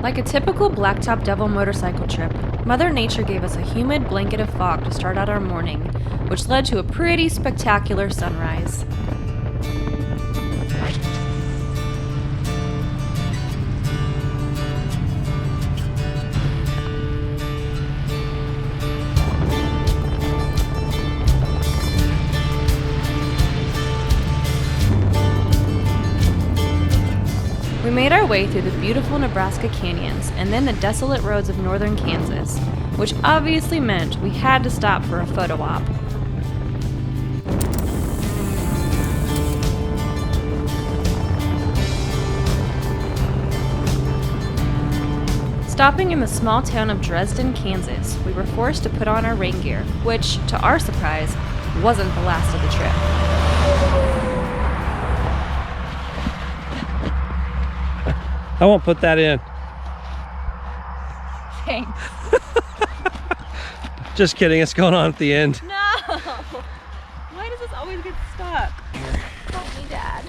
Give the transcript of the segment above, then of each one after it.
Like a typical Blacktop Devil motorcycle trip, Mother Nature gave us a humid blanket of fog to start out our morning, which led to a pretty spectacular sunrise. We made our way through the beautiful Nebraska canyons and then the desolate roads of northern Kansas, which obviously meant we had to stop for a photo op. Stopping in the small town of Dresden, Kansas, we were forced to put on our rain gear, which, to our surprise, wasn't the last of the trip. I won't put that in. Thanks. Just kidding, it's going on at the end. No! Why does this always get stuck? Help me, Dad.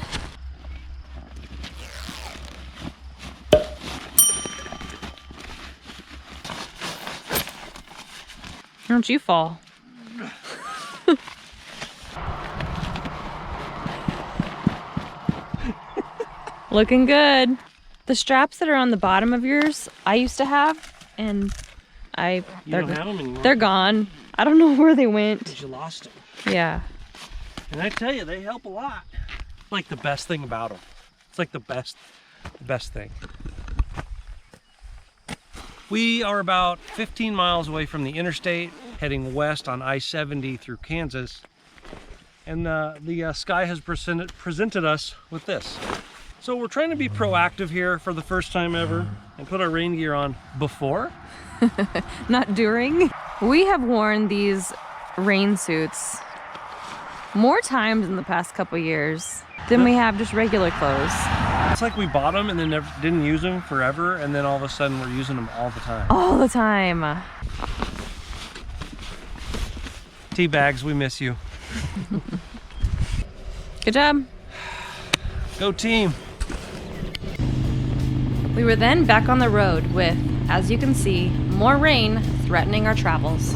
Don't you fall. Looking good. The straps that are on the bottom of yours, I used to have, and You don't have them anymore. they're gone. I don't know where they went. Because you lost them. Yeah. And I tell you, they help a lot. Like the best thing about them. It's like the best thing. We are about 15 miles away from the interstate, heading west on I-70 through Kansas. And the sky has presented us with this. So we're trying to be proactive here for the first time ever and put our rain gear on before. Not during. We have worn these rain suits more times in the past couple years than we have just regular clothes. It's like we bought them and then didn't use them forever, and then all of a sudden we're using them all the time. All the time. Tea bags, we miss you. Good job. Go team. We were then back on the road with, as you can see, more rain threatening our travels.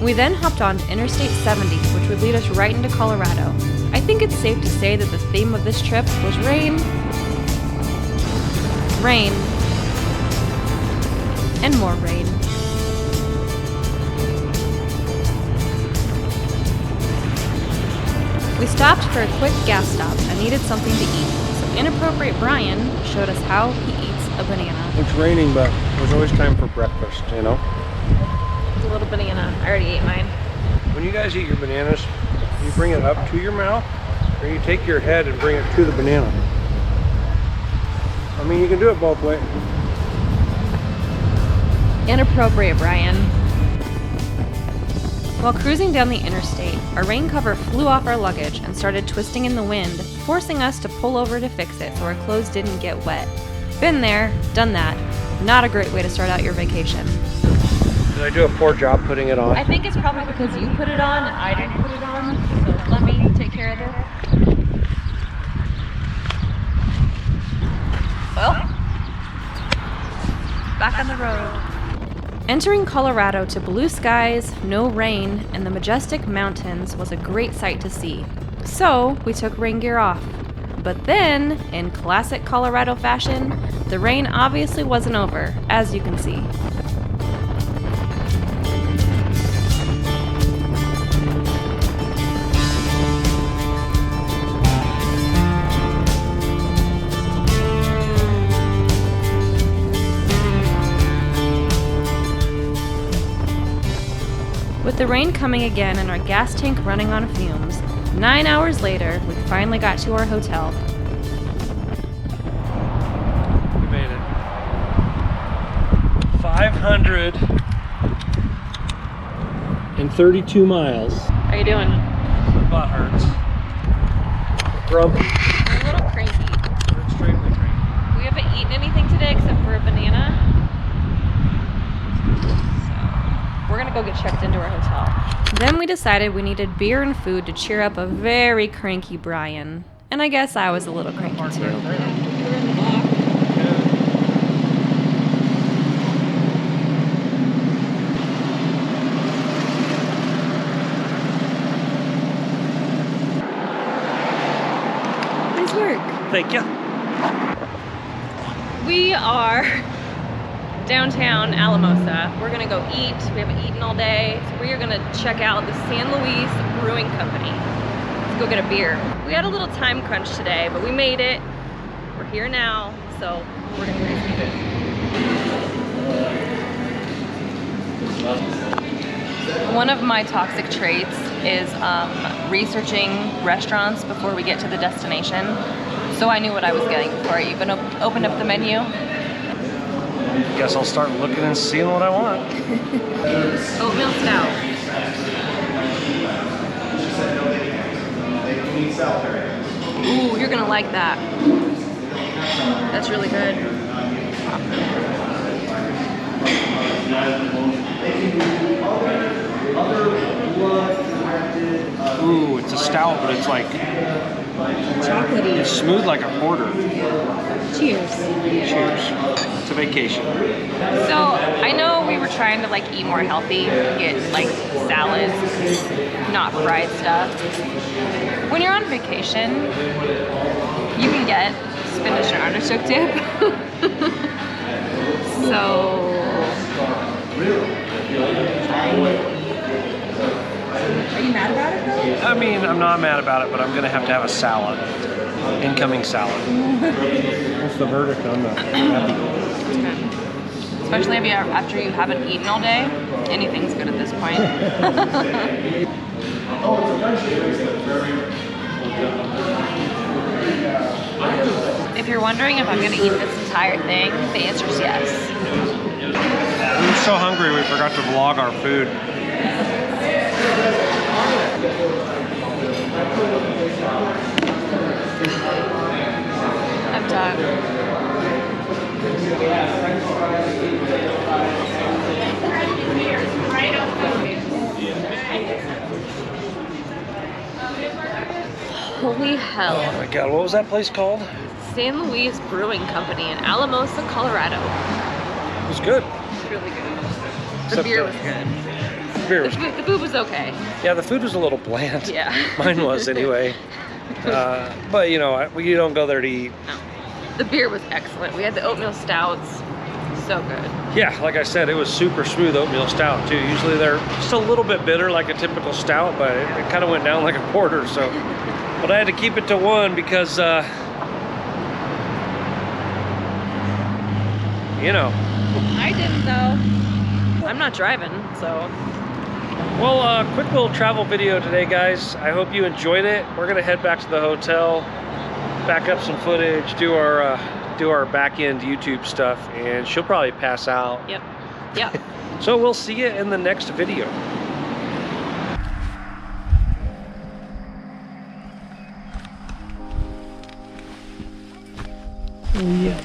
We then hopped on to Interstate 70, which would lead us right into Colorado. I think it's safe to say that the theme of this trip was rain, rain, and more rain. We stopped for a quick gas stop and needed something to eat, so inappropriate Brian showed us how he eats a banana. It's raining, but there's always time for breakfast, you know? It's a little banana. I already ate mine. When you guys eat your bananas, you bring it up to your mouth, or you take your head and bring it to the banana. I mean, you can do it both ways. Inappropriate, Brian. While cruising down the interstate, our rain cover flew off our luggage and started twisting in the wind, forcing us to pull over to fix it so our clothes didn't get wet. Been there, done that. Not a great way to start out your vacation. Did I do a poor job putting it on? I think it's probably because you put it on and I didn't put it on, so let me take care of this. Well, back on the road. Entering Colorado to blue skies, no rain, and the majestic mountains was a great sight to see. So we took rain gear off. But then, in classic Colorado fashion, the rain obviously wasn't over, as you can see. With the rain coming again and our gas tank running on fumes, 9 hours later, we finally got to our hotel. We made it. 532 miles. How you doing? My butt hurts. Grumpy. We're a little cranky. We're extremely cranky. We haven't eaten anything today except for a banana. go get checked into our hotel. Then we decided we needed beer and food to cheer up a very cranky Brian. And I guess I was a little cranky too. Nice work. Thank you. We are downtown Alamosa. We're gonna go eat. We haven't eaten all day. So we are gonna check out the San Luis Brewing Company. Let's go get a beer. We had a little time crunch today, but we made it. We're here now, so we're gonna go eat it. One of my toxic traits is researching restaurants before we get to the destination. So I knew what I was getting before I even opened up the menu. Guess I'll start looking and seeing what I want. Oatmeal stout. Ooh, you're gonna like that. That's really good. Ooh, it's a stout, but it's like Chocolatey. it's smooth like a porter. Cheers. Cheers. It's a vacation. So I know we were trying to like eat more healthy, get like salads, not fried stuff. When you're on vacation, you can get spinach and artichoke dip. So Are you mad about it though? I mean, I'm not mad about it, but I'm gonna have to have a salad. Incoming salad. What's the verdict on that? especially if after you haven't eaten all day, anything's good at this point. If you're wondering if I'm gonna eat this entire thing, the answer is yes. We were so hungry we forgot to vlog our food. I'm done. Holy hell. Oh my god, what was that place called? San Luis Brewing Company in Alamosa, Colorado. It was good. It's really good. The Except beer the- was good. Beer The was food, the food was okay. Yeah, the food was a little bland. Yeah. Mine was anyway. But you know, you don't go there to eat. No. The beer was excellent. We had the oatmeal stouts. So good. Yeah, like I said, it was super smooth oatmeal stout too. Usually they're just a little bit bitter like a typical stout, but it kind of went down like a porter. So, but I had to keep it to one because, you know. I didn't though. I'm not driving, so. Well, quick little travel video today, guys. I hope you enjoyed it. We're gonna head back to the hotel, back up some footage, do our back end YouTube stuff, and she'll probably pass out. Yep. Yep. So we'll see you in the next video. Yeah.